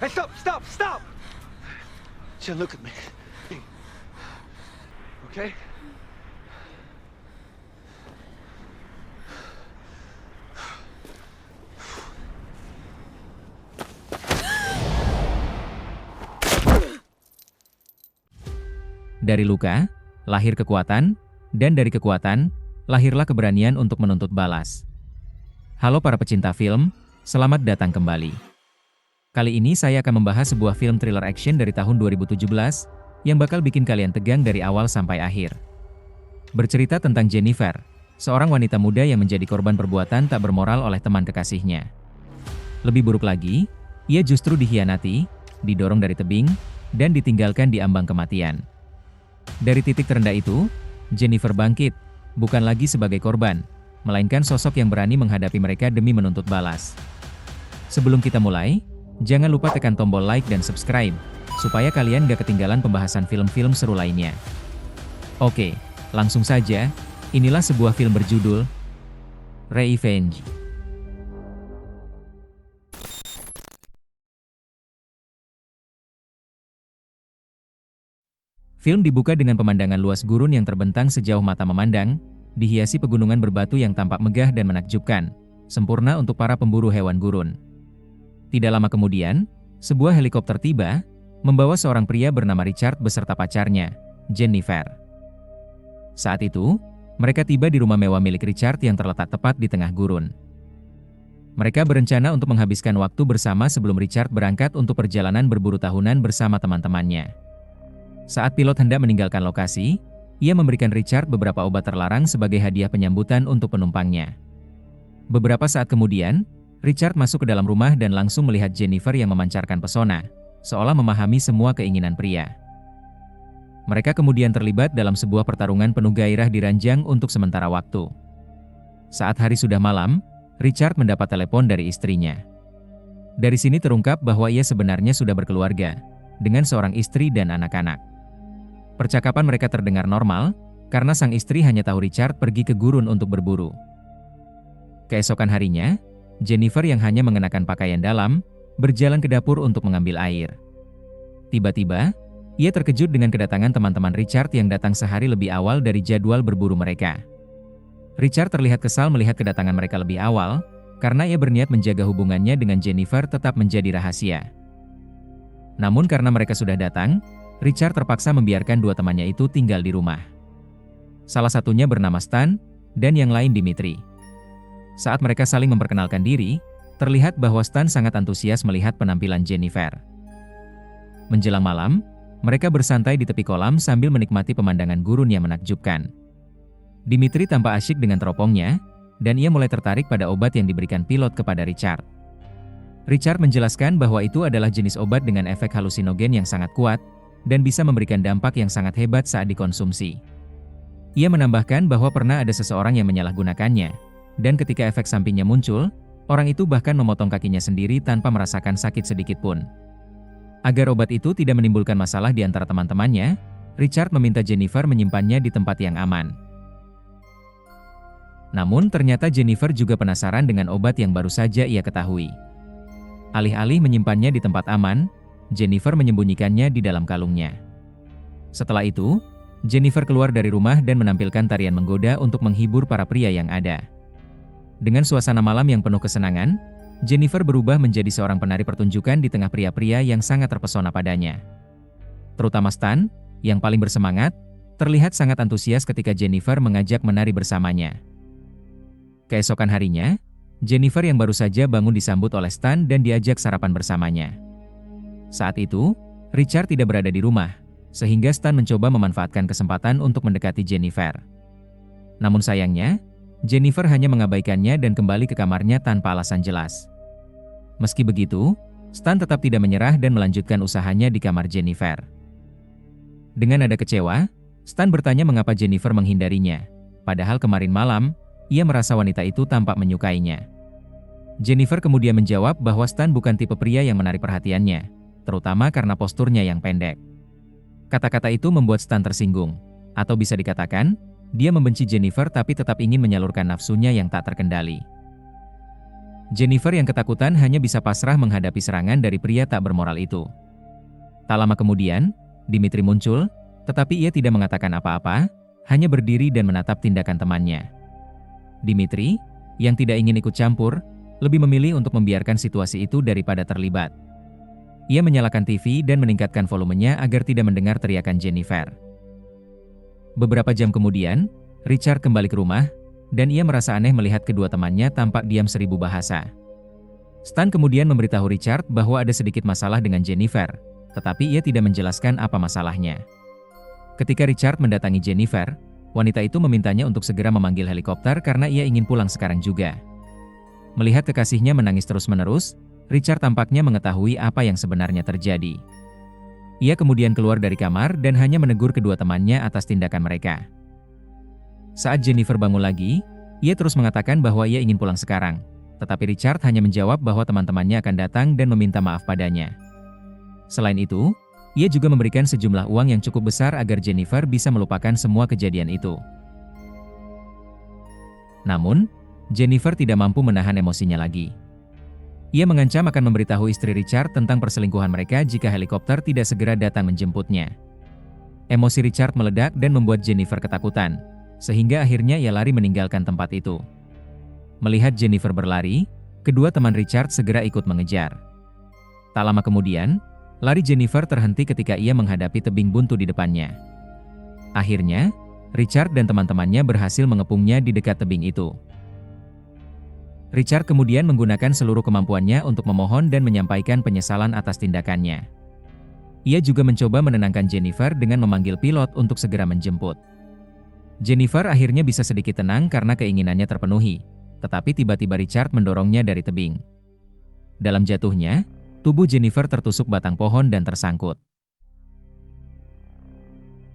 Hey, stop! Just look at me. Okay? Dari luka, lahir kekuatan, dan dari kekuatan, lahirlah keberanian untuk menuntut balas. Halo para pecinta film, selamat datang kembali. Kali ini saya akan membahas sebuah film thriller action dari tahun 2017, yang bakal bikin kalian tegang dari awal sampai akhir. Bercerita tentang Jennifer, seorang wanita muda yang menjadi korban perbuatan tak bermoral oleh teman kekasihnya. Lebih buruk lagi, ia justru dikhianati, didorong dari tebing, dan ditinggalkan di ambang kematian. Dari titik terendah itu, Jennifer bangkit, bukan lagi sebagai korban, melainkan sosok yang berani menghadapi mereka demi menuntut balas. Sebelum kita mulai, jangan lupa tekan tombol like dan subscribe, supaya kalian gak ketinggalan pembahasan film-film seru lainnya. Oke, langsung saja, inilah sebuah film berjudul Revenge. Film dibuka dengan pemandangan luas gurun yang terbentang sejauh mata memandang, dihiasi pegunungan berbatu yang tampak megah dan menakjubkan, sempurna untuk para pemburu hewan gurun. Tidak lama kemudian, sebuah helikopter tiba, membawa seorang pria bernama Richard beserta pacarnya, Jennifer. Saat itu, mereka tiba di rumah mewah milik Richard yang terletak tepat di tengah gurun. Mereka berencana untuk menghabiskan waktu bersama sebelum Richard berangkat untuk perjalanan berburu tahunan bersama teman-temannya. Saat pilot hendak meninggalkan lokasi, ia memberikan Richard beberapa obat terlarang sebagai hadiah penyambutan untuk penumpangnya. Beberapa saat kemudian, Richard masuk ke dalam rumah dan langsung melihat Jennifer yang memancarkan pesona, seolah memahami semua keinginan pria. Mereka kemudian terlibat dalam sebuah pertarungan penuh gairah di ranjang untuk sementara waktu. Saat hari sudah malam, Richard mendapat telepon dari istrinya. Dari sini terungkap bahwa ia sebenarnya sudah berkeluarga, dengan seorang istri dan anak-anak. Percakapan mereka terdengar normal, karena sang istri hanya tahu Richard pergi ke gurun untuk berburu. Keesokan harinya, Jennifer yang hanya mengenakan pakaian dalam, berjalan ke dapur untuk mengambil air. Tiba-tiba, ia terkejut dengan kedatangan teman-teman Richard yang datang sehari lebih awal dari jadwal berburu mereka. Richard terlihat kesal melihat kedatangan mereka lebih awal, karena ia berniat menjaga hubungannya dengan Jennifer tetap menjadi rahasia. Namun karena mereka sudah datang, Richard terpaksa membiarkan dua temannya itu tinggal di rumah. Salah satunya bernama Stan, dan yang lain Dimitri. Saat mereka saling memperkenalkan diri, terlihat bahwa Stan sangat antusias melihat penampilan Jennifer. Menjelang malam, mereka bersantai di tepi kolam sambil menikmati pemandangan gurun yang menakjubkan. Dimitri tampak asyik dengan teropongnya, dan ia mulai tertarik pada obat yang diberikan pilot kepada Richard. Richard menjelaskan bahwa itu adalah jenis obat dengan efek halusinogen yang sangat kuat, dan bisa memberikan dampak yang sangat hebat saat dikonsumsi. Ia menambahkan bahwa pernah ada seseorang yang menyalahgunakannya, dan ketika efek sampingnya muncul, orang itu bahkan memotong kakinya sendiri tanpa merasakan sakit sedikit pun. Agar obat itu tidak menimbulkan masalah di antara teman-temannya, Richard meminta Jennifer menyimpannya di tempat yang aman. Namun ternyata Jennifer juga penasaran dengan obat yang baru saja ia ketahui. Alih-alih menyimpannya di tempat aman, Jennifer menyembunyikannya di dalam kalungnya. Setelah itu, Jennifer keluar dari rumah dan menampilkan tarian menggoda untuk menghibur para pria yang ada. Dengan suasana malam yang penuh kesenangan, Jennifer berubah menjadi seorang penari pertunjukan di tengah pria-pria yang sangat terpesona padanya. Terutama Stan, yang paling bersemangat, terlihat sangat antusias ketika Jennifer mengajak menari bersamanya. Keesokan harinya, Jennifer yang baru saja bangun disambut oleh Stan dan diajak sarapan bersamanya. Saat itu, Richard tidak berada di rumah, sehingga Stan mencoba memanfaatkan kesempatan untuk mendekati Jennifer. Namun sayangnya, Jennifer hanya mengabaikannya dan kembali ke kamarnya tanpa alasan jelas. Meski begitu, Stan tetap tidak menyerah dan melanjutkan usahanya di kamar Jennifer. Dengan nada kecewa, Stan bertanya mengapa Jennifer menghindarinya, padahal kemarin malam, ia merasa wanita itu tampak menyukainya. Jennifer kemudian menjawab bahwa Stan bukan tipe pria yang menarik perhatiannya, terutama karena posturnya yang pendek. Kata-kata itu membuat Stan tersinggung, atau bisa dikatakan, dia membenci Jennifer tapi tetap ingin menyalurkan nafsunya yang tak terkendali. Jennifer yang ketakutan hanya bisa pasrah menghadapi serangan dari pria tak bermoral itu. Tak lama kemudian, Dimitri muncul, tetapi ia tidak mengatakan apa-apa, hanya berdiri dan menatap tindakan temannya. Dimitri, yang tidak ingin ikut campur, lebih memilih untuk membiarkan situasi itu daripada terlibat. Ia menyalakan TV dan meningkatkan volumenya agar tidak mendengar teriakan Jennifer. Beberapa jam kemudian, Richard kembali ke rumah, dan ia merasa aneh melihat kedua temannya tampak diam seribu bahasa. Stan kemudian memberitahu Richard bahwa ada sedikit masalah dengan Jennifer, tetapi ia tidak menjelaskan apa masalahnya. Ketika Richard mendatangi Jennifer, wanita itu memintanya untuk segera memanggil helikopter karena ia ingin pulang sekarang juga. Melihat kekasihnya menangis terus-menerus, Richard tampaknya mengetahui apa yang sebenarnya terjadi. Ia kemudian keluar dari kamar dan hanya menegur kedua temannya atas tindakan mereka. Saat Jennifer bangun lagi, ia terus mengatakan bahwa ia ingin pulang sekarang, tetapi Richard hanya menjawab bahwa teman-temannya akan datang dan meminta maaf padanya. Selain itu, ia juga memberikan sejumlah uang yang cukup besar agar Jennifer bisa melupakan semua kejadian itu. Namun, Jennifer tidak mampu menahan emosinya lagi. Ia mengancam akan memberitahu istri Richard tentang perselingkuhan mereka jika helikopter tidak segera datang menjemputnya. Emosi Richard meledak dan membuat Jennifer ketakutan, sehingga akhirnya ia lari meninggalkan tempat itu. Melihat Jennifer berlari, kedua teman Richard segera ikut mengejar. Tak lama kemudian, lari Jennifer terhenti ketika ia menghadapi tebing buntu di depannya. Akhirnya, Richard dan teman-temannya berhasil mengepungnya di dekat tebing itu. Richard kemudian menggunakan seluruh kemampuannya untuk memohon dan menyampaikan penyesalan atas tindakannya. Ia juga mencoba menenangkan Jennifer dengan memanggil pilot untuk segera menjemput. Jennifer akhirnya bisa sedikit tenang karena keinginannya terpenuhi, tetapi tiba-tiba Richard mendorongnya dari tebing. Dalam jatuhnya, tubuh Jennifer tertusuk batang pohon dan tersangkut.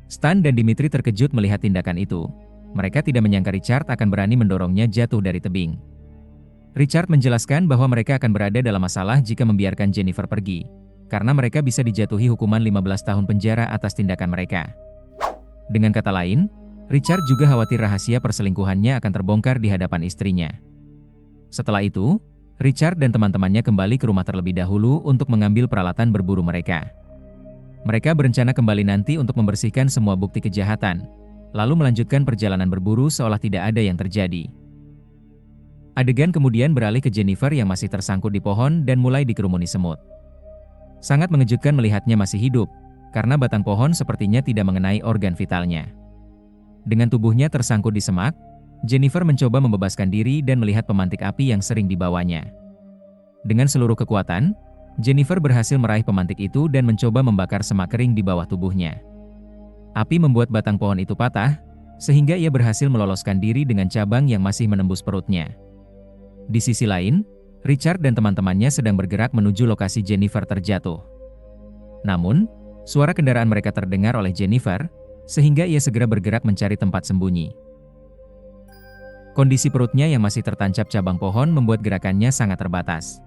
Stan dan Dimitri terkejut melihat tindakan itu. Mereka tidak menyangka Richard akan berani mendorongnya jatuh dari tebing. Richard menjelaskan bahwa mereka akan berada dalam masalah jika membiarkan Jennifer pergi, karena mereka bisa dijatuhi hukuman 15 tahun penjara atas tindakan mereka. Dengan kata lain, Richard juga khawatir rahasia perselingkuhannya akan terbongkar di hadapan istrinya. Setelah itu, Richard dan teman-temannya kembali ke rumah terlebih dahulu untuk mengambil peralatan berburu mereka. Mereka berencana kembali nanti untuk membersihkan semua bukti kejahatan, lalu melanjutkan perjalanan berburu seolah tidak ada yang terjadi. Adegan kemudian beralih ke Jennifer yang masih tersangkut di pohon dan mulai dikerumuni semut. Sangat mengejutkan melihatnya masih hidup, karena batang pohon sepertinya tidak mengenai organ vitalnya. Dengan tubuhnya tersangkut di semak, Jennifer mencoba membebaskan diri dan melihat pemantik api yang sering dibawanya. Dengan seluruh kekuatan, Jennifer berhasil meraih pemantik itu dan mencoba membakar semak kering di bawah tubuhnya. Api membuat batang pohon itu patah, sehingga ia berhasil meloloskan diri dengan cabang yang masih menembus perutnya. Di sisi lain, Richard dan teman-temannya sedang bergerak menuju lokasi Jennifer terjatuh. Namun, suara kendaraan mereka terdengar oleh Jennifer, sehingga ia segera bergerak mencari tempat sembunyi. Kondisi perutnya yang masih tertancap cabang pohon membuat gerakannya sangat terbatas.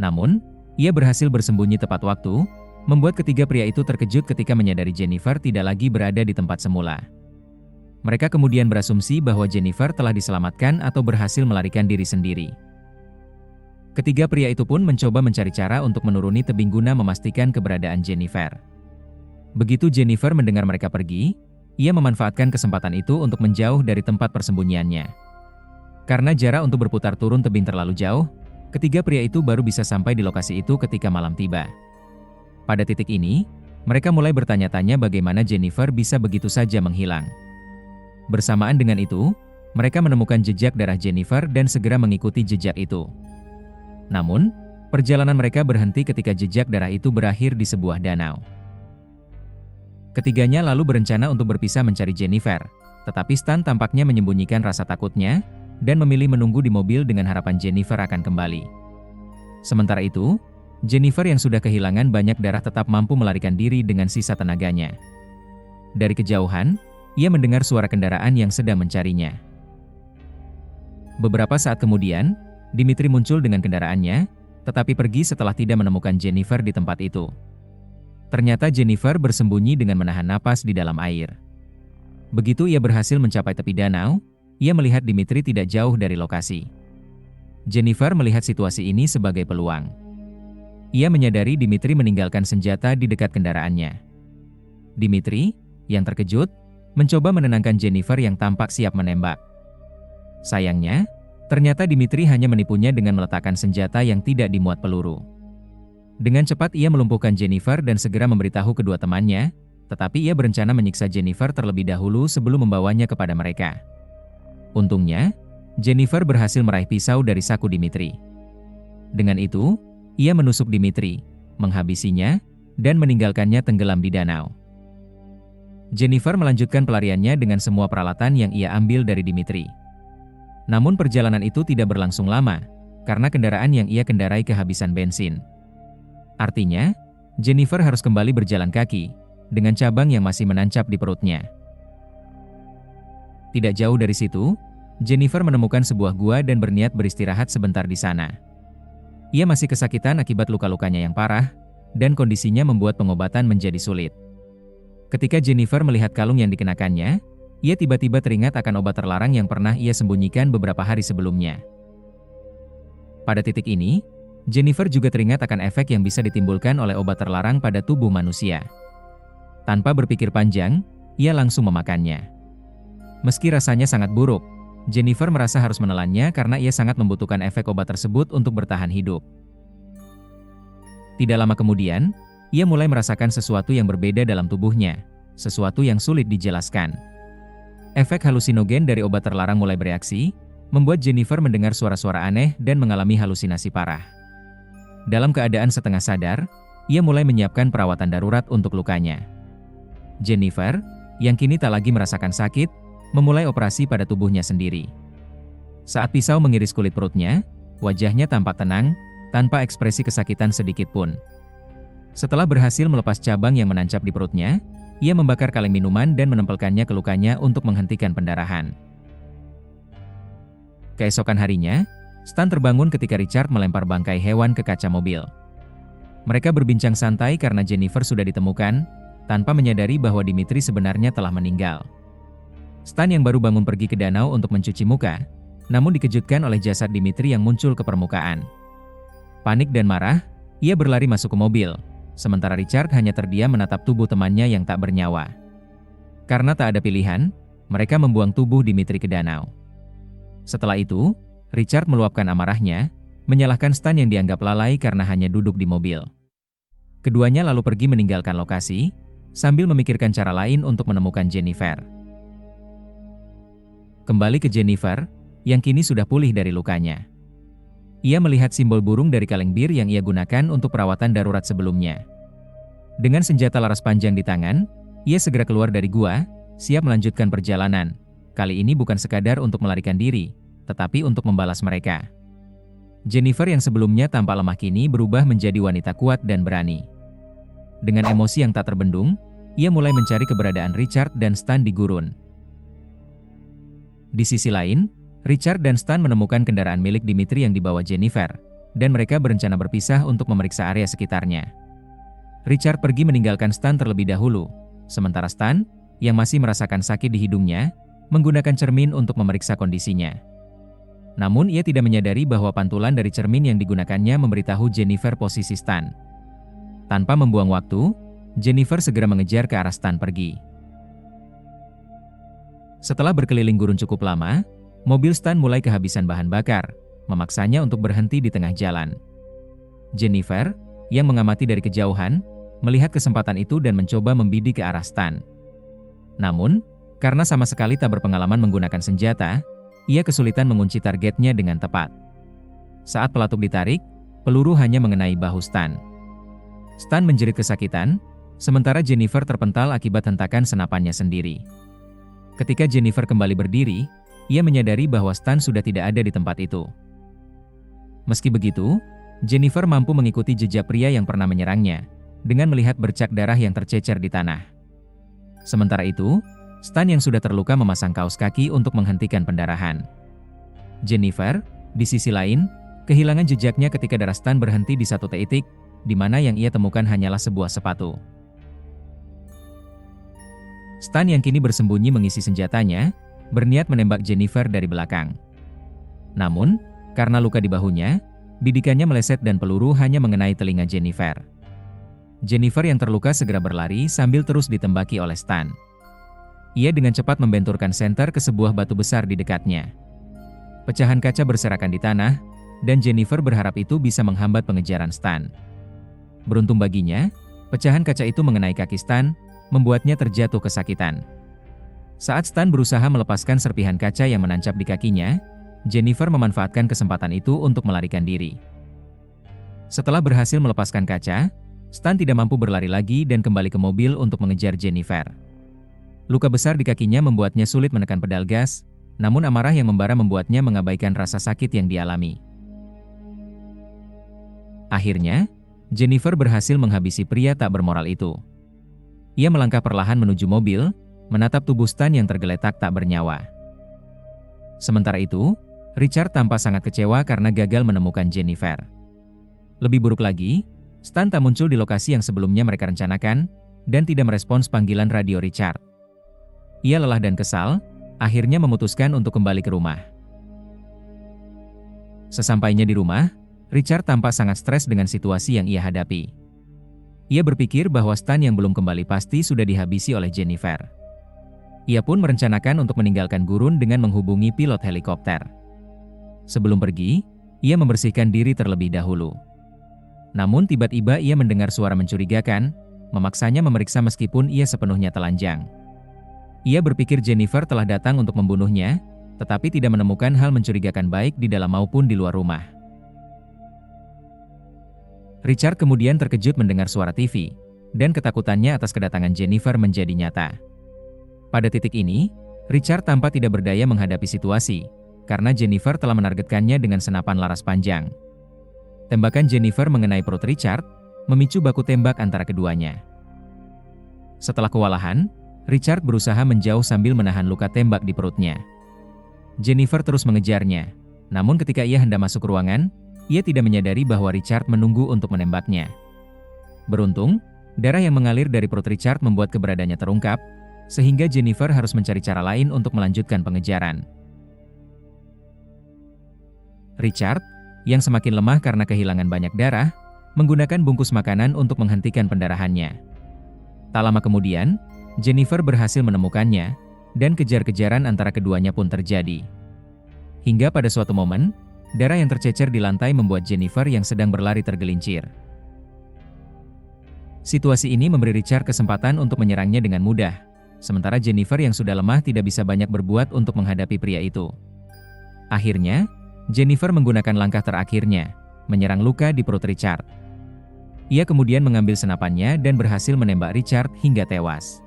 Namun, ia berhasil bersembunyi tepat waktu, membuat ketiga pria itu terkejut ketika menyadari Jennifer tidak lagi berada di tempat semula. Mereka kemudian berasumsi bahwa Jennifer telah diselamatkan atau berhasil melarikan diri sendiri. Ketiga pria itu pun mencoba mencari cara untuk menuruni tebing guna memastikan keberadaan Jennifer. Begitu Jennifer mendengar mereka pergi, ia memanfaatkan kesempatan itu untuk menjauh dari tempat persembunyiannya. Karena jarak untuk berputar turun tebing terlalu jauh, ketiga pria itu baru bisa sampai di lokasi itu ketika malam tiba. Pada titik ini, mereka mulai bertanya-tanya bagaimana Jennifer bisa begitu saja menghilang. Bersamaan dengan itu, mereka menemukan jejak darah Jennifer dan segera mengikuti jejak itu. Namun, perjalanan mereka berhenti ketika jejak darah itu berakhir di sebuah danau. Ketiganya lalu berencana untuk berpisah mencari Jennifer, tetapi Stan tampaknya menyembunyikan rasa takutnya dan memilih menunggu di mobil dengan harapan Jennifer akan kembali. Sementara itu, Jennifer yang sudah kehilangan banyak darah tetap mampu melarikan diri dengan sisa tenaganya. Dari kejauhan, ia mendengar suara kendaraan yang sedang mencarinya. Beberapa saat kemudian, Dimitri muncul dengan kendaraannya, tetapi pergi setelah tidak menemukan Jennifer di tempat itu. Ternyata Jennifer bersembunyi dengan menahan napas di dalam air. Begitu ia berhasil mencapai tepi danau, ia melihat Dimitri tidak jauh dari lokasi. Jennifer melihat situasi ini sebagai peluang. Ia menyadari Dimitri meninggalkan senjata di dekat kendaraannya. Dimitri, yang terkejut, mencoba menenangkan Jennifer yang tampak siap menembak. Sayangnya, ternyata Dimitri hanya menipunya dengan meletakkan senjata yang tidak dimuat peluru. Dengan cepat ia melumpuhkan Jennifer dan segera memberitahu kedua temannya, tetapi ia berencana menyiksa Jennifer terlebih dahulu sebelum membawanya kepada mereka. Untungnya, Jennifer berhasil meraih pisau dari saku Dimitri. Dengan itu, ia menusuk Dimitri, menghabisinya, dan meninggalkannya tenggelam di danau. Jennifer melanjutkan pelariannya dengan semua peralatan yang ia ambil dari Dimitri. Namun perjalanan itu tidak berlangsung lama, karena kendaraan yang ia kendarai kehabisan bensin. Artinya, Jennifer harus kembali berjalan kaki, dengan cabang yang masih menancap di perutnya. Tidak jauh dari situ, Jennifer menemukan sebuah gua dan berniat beristirahat sebentar di sana. Ia masih kesakitan akibat luka-lukanya yang parah, dan kondisinya membuat pengobatan menjadi sulit. Ketika Jennifer melihat kalung yang dikenakannya, ia tiba-tiba teringat akan obat terlarang yang pernah ia sembunyikan beberapa hari sebelumnya. Pada titik ini, Jennifer juga teringat akan efek yang bisa ditimbulkan oleh obat terlarang pada tubuh manusia. Tanpa berpikir panjang, ia langsung memakannya. Meski rasanya sangat buruk, Jennifer merasa harus menelannya karena ia sangat membutuhkan efek obat tersebut untuk bertahan hidup. Tidak lama kemudian, ia mulai merasakan sesuatu yang berbeda dalam tubuhnya, sesuatu yang sulit dijelaskan. Efek halusinogen dari obat terlarang mulai bereaksi, membuat Jennifer mendengar suara-suara aneh dan mengalami halusinasi parah. Dalam keadaan setengah sadar, ia mulai menyiapkan perawatan darurat untuk lukanya. Jennifer, yang kini tak lagi merasakan sakit, memulai operasi pada tubuhnya sendiri. Saat pisau mengiris kulit perutnya, wajahnya tampak tenang, tanpa ekspresi kesakitan sedikit pun. Setelah berhasil melepas cabang yang menancap di perutnya, ia membakar kaleng minuman dan menempelkannya ke lukanya untuk menghentikan pendarahan. Keesokan harinya, Stan terbangun ketika Richard melempar bangkai hewan ke kaca mobil. Mereka berbincang santai karena Jennifer sudah ditemukan, tanpa menyadari bahwa Dimitri sebenarnya telah meninggal. Stan yang baru bangun pergi ke danau untuk mencuci muka, namun dikejutkan oleh jasad Dimitri yang muncul ke permukaan. Panik dan marah, ia berlari masuk ke mobil. Sementara Richard hanya terdiam menatap tubuh temannya yang tak bernyawa. Karena tak ada pilihan, mereka membuang tubuh Dimitri ke danau. Setelah itu, Richard meluapkan amarahnya, menyalahkan Stan yang dianggap lalai karena hanya duduk di mobil. Keduanya lalu pergi meninggalkan lokasi, sambil memikirkan cara lain untuk menemukan Jennifer. Kembali ke Jennifer, yang kini sudah pulih dari lukanya. Ia melihat simbol burung dari kaleng bir yang ia gunakan untuk perawatan darurat sebelumnya. Dengan senjata laras panjang di tangan, ia segera keluar dari gua, siap melanjutkan perjalanan. Kali ini bukan sekadar untuk melarikan diri, tetapi untuk membalas mereka. Jennifer yang sebelumnya tampak lemah kini berubah menjadi wanita kuat dan berani. Dengan emosi yang tak terbendung, ia mulai mencari keberadaan Richard dan Stan di gurun. Di sisi lain, Richard dan Stan menemukan kendaraan milik Dimitri yang dibawa Jennifer, dan mereka berencana berpisah untuk memeriksa area sekitarnya. Richard pergi meninggalkan Stan terlebih dahulu, sementara Stan, yang masih merasakan sakit di hidungnya, menggunakan cermin untuk memeriksa kondisinya. Namun ia tidak menyadari bahwa pantulan dari cermin yang digunakannya memberitahu Jennifer posisi Stan. Tanpa membuang waktu, Jennifer segera mengejar ke arah Stan pergi. Setelah berkeliling gurun cukup lama, mobil Stan mulai kehabisan bahan bakar, memaksanya untuk berhenti di tengah jalan. Jennifer, yang mengamati dari kejauhan, melihat kesempatan itu dan mencoba membidik ke arah Stan. Namun, karena sama sekali tak berpengalaman menggunakan senjata, ia kesulitan mengunci targetnya dengan tepat. Saat pelatuk ditarik, peluru hanya mengenai bahu Stan. Stan menjerit kesakitan, sementara Jennifer terpental akibat hentakan senapannya sendiri. Ketika Jennifer kembali berdiri, ia menyadari bahwa Stan sudah tidak ada di tempat itu. Meski begitu, Jennifer mampu mengikuti jejak pria yang pernah menyerangnya, dengan melihat bercak darah yang tercecer di tanah. Sementara itu, Stan yang sudah terluka memasang kaos kaki untuk menghentikan pendarahan. Jennifer, di sisi lain, kehilangan jejaknya ketika darah Stan berhenti di satu titik, di mana yang ia temukan hanyalah sebuah sepatu. Stan yang kini bersembunyi mengisi senjatanya, berniat menembak Jennifer dari belakang. Namun, Karena luka di bahunya, bidikannya meleset dan peluru hanya mengenai telinga Jennifer. Jennifer yang terluka segera berlari sambil terus ditembaki oleh Stan. Ia dengan cepat membenturkan senter ke sebuah batu besar di dekatnya. Pecahan kaca berserakan di tanah, dan Jennifer berharap itu bisa menghambat pengejaran Stan. Beruntung baginya, pecahan kaca itu mengenai kaki Stan, membuatnya terjatuh kesakitan. Saat Stan berusaha melepaskan serpihan kaca yang menancap di kakinya, Jennifer memanfaatkan kesempatan itu untuk melarikan diri. Setelah berhasil melepaskan kaca, Stan tidak mampu berlari lagi dan kembali ke mobil untuk mengejar Jennifer. Luka besar di kakinya membuatnya sulit menekan pedal gas, namun amarah yang membara membuatnya mengabaikan rasa sakit yang dialami. Akhirnya, Jennifer berhasil menghabisi pria tak bermoral itu. Ia melangkah perlahan menuju mobil, menatap tubuh Stan yang tergeletak tak bernyawa. Sementara itu, Richard tampak sangat kecewa karena gagal menemukan Jennifer. Lebih buruk lagi, Stan tak muncul di lokasi yang sebelumnya mereka rencanakan, dan tidak merespons panggilan radio Richard. Ia lelah dan kesal, akhirnya memutuskan untuk kembali ke rumah. Sesampainya di rumah, Richard tampak sangat stres dengan situasi yang ia hadapi. Ia berpikir bahwa Stan yang belum kembali pasti sudah dihabisi oleh Jennifer. Ia pun merencanakan untuk meninggalkan gurun dengan menghubungi pilot helikopter. Sebelum pergi, ia membersihkan diri terlebih dahulu. Namun tiba-tiba ia mendengar suara mencurigakan, memaksanya memeriksa meskipun ia sepenuhnya telanjang. Ia berpikir Jennifer telah datang untuk membunuhnya, tetapi tidak menemukan hal mencurigakan baik di dalam maupun di luar rumah. Richard kemudian terkejut mendengar suara TV, dan ketakutannya atas kedatangan Jennifer menjadi nyata. Pada titik ini, Richard tampak tidak berdaya menghadapi situasi, karena Jennifer telah menargetkannya dengan senapan laras panjang. Tembakan Jennifer mengenai perut Richard, memicu baku tembak antara keduanya. Setelah kewalahan, Richard berusaha menjauh sambil menahan luka tembak di perutnya. Jennifer terus mengejarnya, namun ketika ia hendak masuk ruangan, ia tidak menyadari bahwa Richard menunggu untuk menembaknya. Beruntung, darah yang mengalir dari perut Richard membuat keberadaannya terungkap, sehingga Jennifer harus mencari cara lain untuk melanjutkan pengejaran. Richard, yang semakin lemah karena kehilangan banyak darah, menggunakan bungkus makanan untuk menghentikan pendarahannya. Tak lama kemudian, Jennifer berhasil menemukannya, dan kejar-kejaran antara keduanya pun terjadi. Hingga pada suatu momen, darah yang tercecer di lantai membuat Jennifer yang sedang berlari tergelincir. Situasi ini memberi Richard kesempatan untuk menyerangnya dengan mudah, sementara Jennifer yang sudah lemah tidak bisa banyak berbuat untuk menghadapi pria itu. Akhirnya, Jennifer menggunakan langkah terakhirnya, menyerang luka di perut Richard. Ia kemudian mengambil senapannya dan berhasil menembak Richard hingga tewas.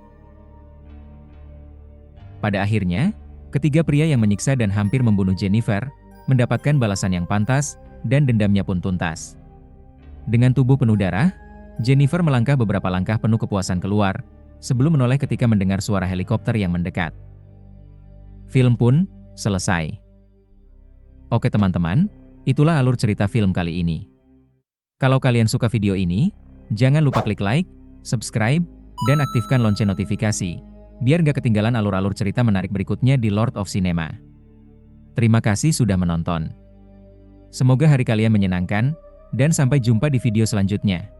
Pada akhirnya, ketiga pria yang menyiksa dan hampir membunuh Jennifer, mendapatkan balasan yang pantas, dan dendamnya pun tuntas. Dengan tubuh penuh darah, Jennifer melangkah beberapa langkah penuh kepuasan keluar, sebelum menoleh ketika mendengar suara helikopter yang mendekat. Film pun selesai. Oke teman-teman, itulah alur cerita film kali ini. Kalau kalian suka video ini, jangan lupa klik like, subscribe, dan aktifkan lonceng notifikasi, biar gak ketinggalan alur-alur cerita menarik berikutnya di Lord of Cinema. Terima kasih sudah menonton. Semoga hari kalian menyenangkan, dan sampai jumpa di video selanjutnya.